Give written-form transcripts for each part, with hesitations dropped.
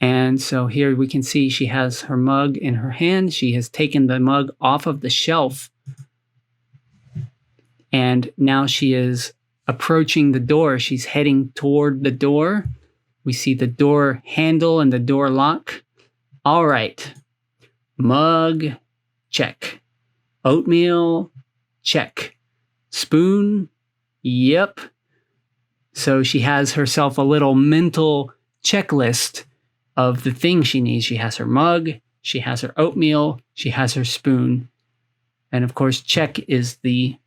And so here we can see she has her mug in her hand. She has taken the mug off of the shelf. And now she is approaching the door. She's heading toward the door. We see the door handle and the door lock. All right. Mug, check. Oatmeal, check. Spoon, yep. So she has herself a little mental checklist of the things she needs. She has her mug, she has her oatmeal, she has her spoon. And of course, check is the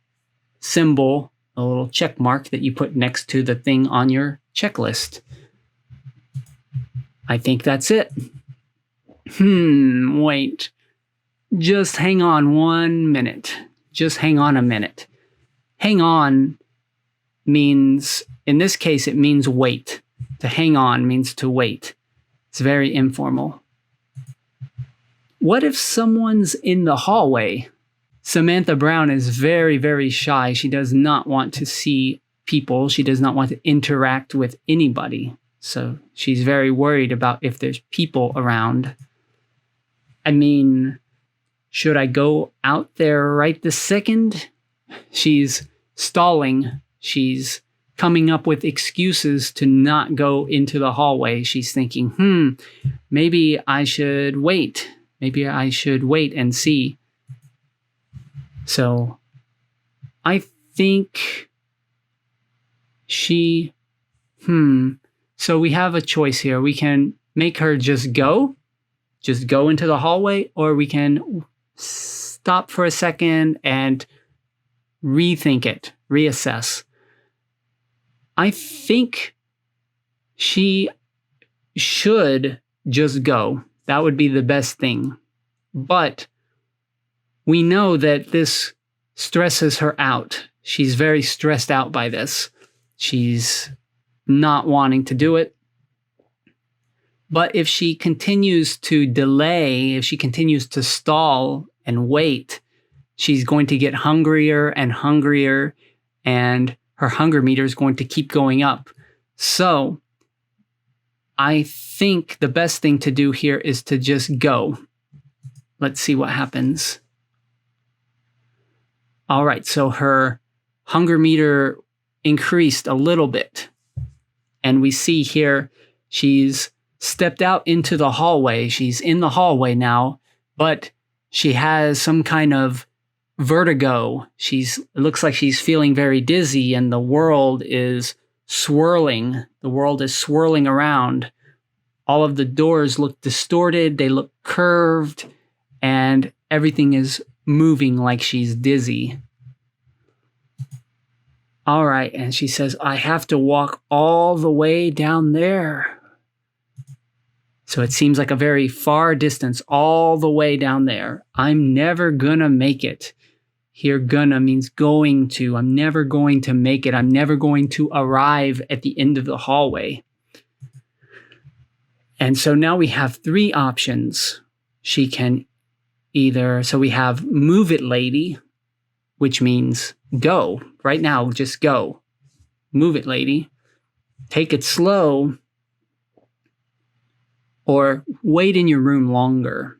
symbol, a little check mark that you put next to the thing on your checklist. I think that's it. Wait. Just hang on 1 minute. Just hang on a minute. Hang on means, in this case, it means wait. To hang on means to wait. It's very informal. What if someone's in the hallway? Samantha Brown is very, very shy. She does not want to see people. She does not want to interact with anybody. So she's very worried about if there's people around. I mean, should I go out there right this second? She's stalling. She's coming up with excuses to not go into the hallway. She's thinking, maybe I should wait. Maybe I should wait and see. So I think she, so we have a choice here. We can make her just go into the hallway, or we can stop for a second and rethink it, reassess. I think she should just go. That would be the best thing. But we know that this stresses her out. She's very stressed out by this. She's not wanting to do it. But if she continues to delay, if she continues to stall and wait, she's going to get hungrier and hungrier, and her hunger meter is going to keep going up. So I think the best thing to do here is to just go. Let's see what happens. All right, so her hunger meter increased a little bit. And we see here she's stepped out into the hallway. She's in the hallway now, but she has some kind of vertigo. It looks like she's feeling very dizzy, and the world is swirling. The world is swirling around. All of the doors look distorted. They look curved, and everything is moving like she's dizzy. All right, and she says, I have to walk all the way down there. So it seems like a very far distance, all the way down there. I'm never gonna make it. Here, gonna means going to. I'm never going to make it. I'm never going to arrive at the end of the hallway. And so now we have three options. She can so we have move it, lady, which means go. Right now, just go. Move it, lady. Take it slow. Or wait in your room longer,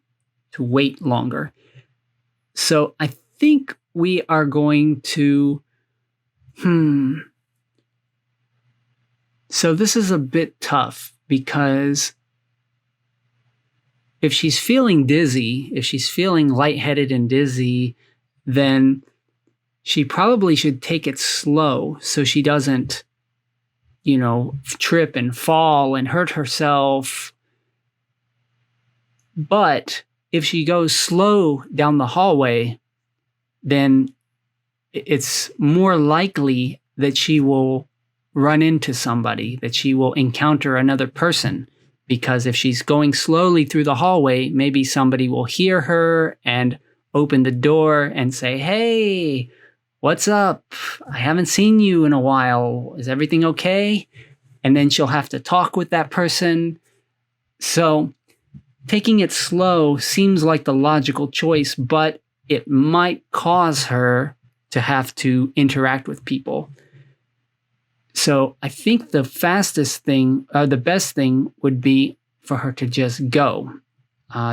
to wait longer. So I think we are going to, So this is a bit tough, because if she's feeling dizzy, if she's feeling lightheaded and dizzy, then she probably should take it slow so she doesn't, trip and fall and hurt herself. But if she goes slow down the hallway, then it's more likely that she will run into somebody, that she will encounter another person. Because if she's going slowly through the hallway, maybe somebody will hear her and open the door and say, hey, what's up? I haven't seen you in a while. Is everything okay? And then she'll have to talk with that person. So taking it slow seems like the logical choice, but it might cause her to have to interact with people. So I think the best thing would be for her to just go.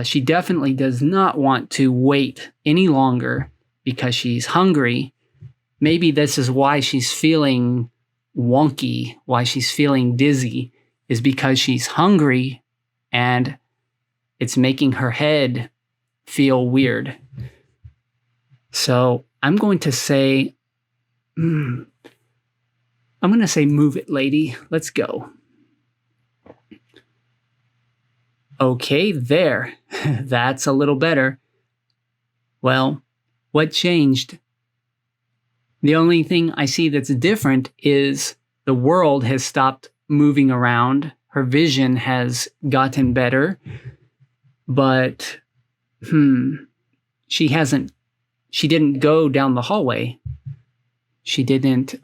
She definitely does not want to wait any longer because she's hungry. Maybe this is why she's feeling wonky, why she's feeling dizzy, is because she's hungry and it's making her head feel weird. So I'm going to say, move it, lady. Let's go. Okay, there. That's a little better. Well, what changed? The only thing I see that's different is the world has stopped moving around. Her vision has gotten better. But, she didn't go down the hallway. She didn't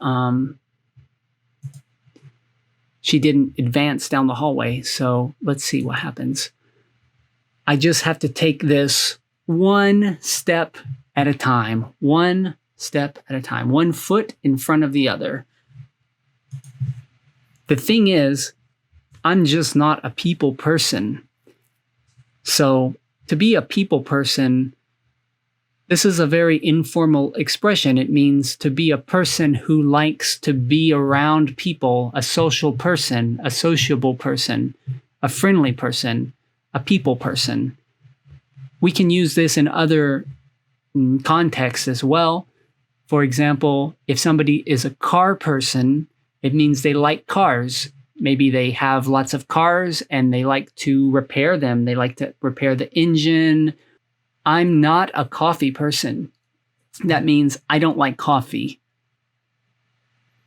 advance down the hallway. So let's see what happens. I just have to take this one step at a time. One step at a time. One foot in front of the other. The thing is, I'm just not a people person. So to be a people person, this is a very informal expression. It means to be a person who likes to be around people, a social person, a sociable person, a friendly person, a people person. We can use this in other contexts as well. For example, if somebody is a car person, it means they like cars. Maybe they have lots of cars and they like to repair them. They like to repair the engine. I'm not a coffee person. That means I don't like coffee.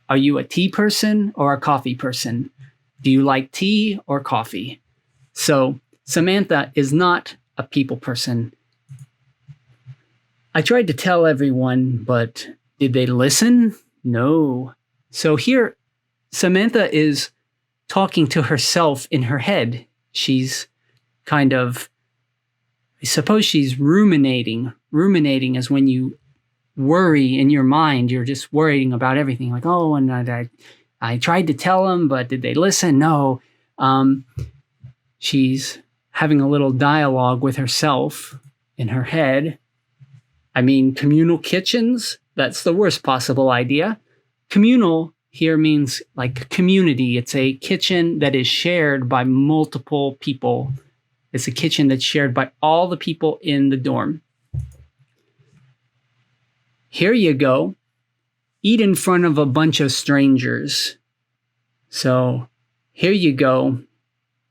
Are you a tea person or a coffee person? Do you like tea or coffee? So Samantha is not a people person. I tried to tell everyone, but did they listen? No. So here, Samantha is talking to herself in her head. She's kind of, I suppose she's ruminating. Ruminating is when you worry in your mind. You're just worrying about everything. Like, oh, and I tried to tell them, but did they listen? No. She's having a little dialogue with herself in her head. I mean, communal kitchens, that's the worst possible idea. Communal here means like community. It's a kitchen that is shared by multiple people. It's a kitchen that's shared by all the people in the dorm. Here you go. Eat in front of a bunch of strangers. So here you go.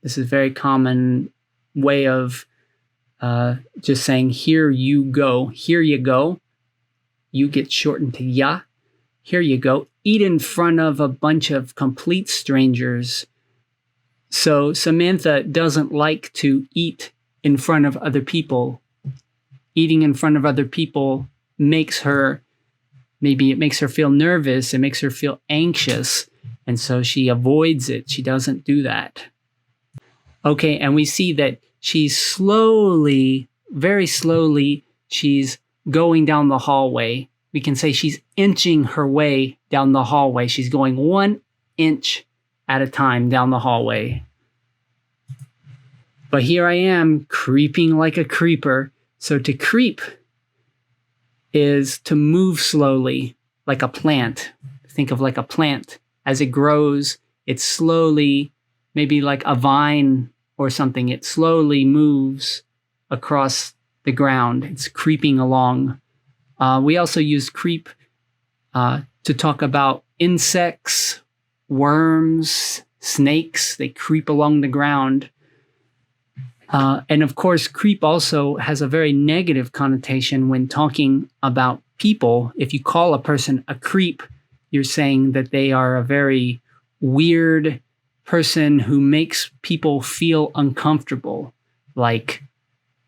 This is a very common way of just saying, here you go. Here you go. You get shortened to ya. Here you go. Eat in front of a bunch of complete strangers. So Samantha doesn't like to eat in front of other people. Eating in front of other people makes her, maybe it makes her feel nervous. It makes her feel anxious. And so she avoids it. She doesn't do that. Okay, and we see that she's slowly, very slowly, she's going down the hallway. We can say she's inching her way down the hallway. She's going 1 inch at a time down the hallway. But here I am, creeping like a creeper. So to creep is to move slowly, like a plant. Think of like a plant. As it grows, it slowly, maybe like a vine or something, it slowly moves across the ground. It's creeping along. We also use creep to talk about insects, worms, snakes. They creep along the ground. And of course, creep also has a very negative connotation when talking about people. If you call a person a creep, you're saying that they are a very weird person who makes people feel uncomfortable. Like,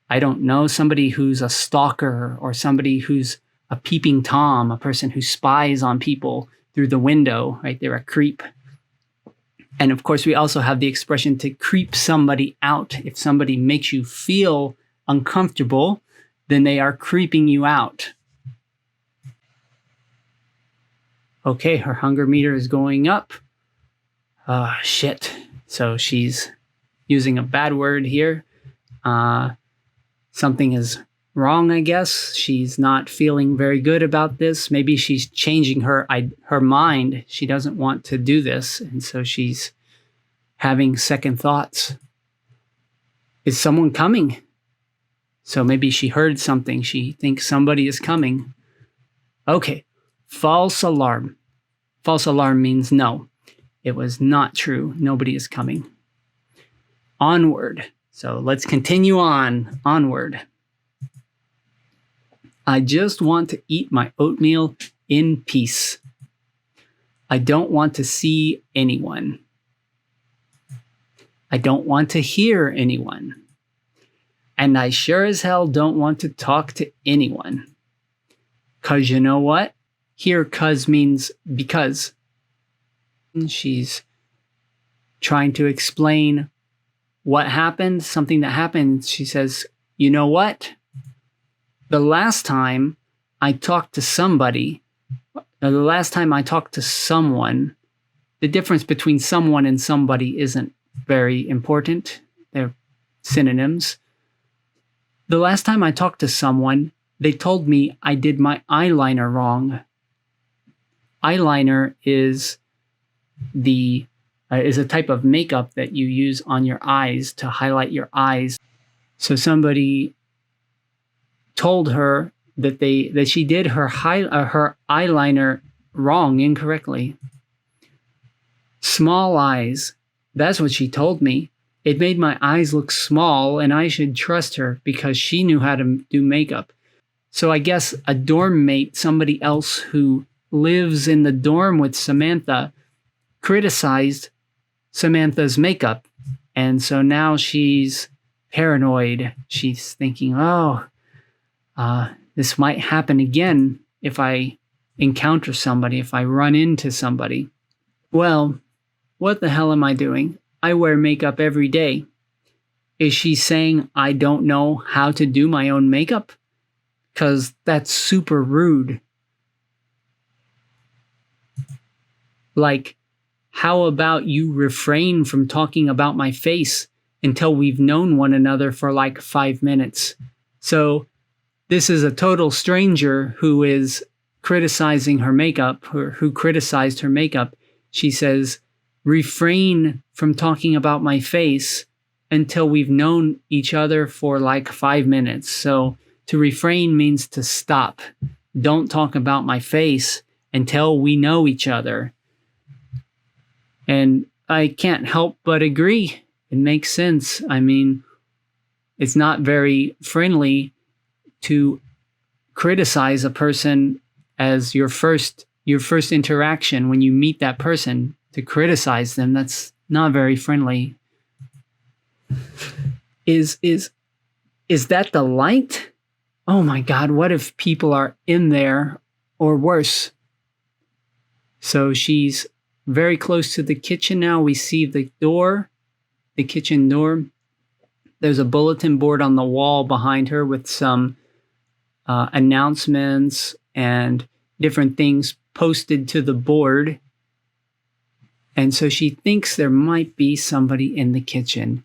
I don't know, somebody who's a stalker or somebody who's a peeping Tom, a person who spies on people through the window, right? They're a creep. And of course, we also have the expression to creep somebody out. If somebody makes you feel uncomfortable, then they are creeping you out. Okay, her hunger meter is going up. Shit. So she's using a bad word here. Something is wrong, I guess. She's not feeling very good about this. Maybe she's changing her mind. She doesn't want to do this, and so she's having second thoughts. Is someone coming? So maybe she heard something. She thinks somebody is coming. Okay, false alarm. False alarm means no. It was not true. Nobody is coming. Onward. So let's continue on. Onward. I just want to eat my oatmeal in peace. I don't want to see anyone. I don't want to hear anyone. And I sure as hell don't want to talk to anyone. 'Cause you know what? Here, 'cause means because. She's trying to explain what happened, something that happened. She says, you know what? The last time I talked to somebody, the last time I talked to someone, the difference between someone and somebody isn't very important. They're synonyms. The last time I talked to someone, they told me I did my eyeliner wrong. Eyeliner is a type of makeup that you use on your eyes to highlight your eyes. So somebody told her that she did her eyeliner wrong, incorrectly. Small eyes. That's what she told me. It made my eyes look small, and I should trust her because she knew how to do makeup. So I guess a dorm mate, somebody else who lives in the dorm with Samantha, criticized Samantha's makeup. And so now she's paranoid. She's thinking, this might happen again if I encounter somebody, if I run into somebody. Well, what the hell am I doing? I wear makeup every day. Is she saying I don't know how to do my own makeup? 'Cause that's super rude. Like, how about you refrain from talking about my face until we've known one another for like 5 minutes? So this is a total stranger who is criticizing her makeup, or who criticized her makeup. She says, refrain from talking about my face until we've known each other for like 5 minutes. So to refrain means to stop. Don't talk about my face until we know each other. And I can't help but agree. It makes sense. I mean, it's not very friendly to criticize a person as your first interaction when you meet that person. To criticize them, that's not very friendly. Is that the light? Oh my God, what if people are in there, or worse? So she's very close to the kitchen now. We see the door, the kitchen door. There's a bulletin board on the wall behind her with some announcements and different things posted to the board. And so she thinks there might be somebody in the kitchen.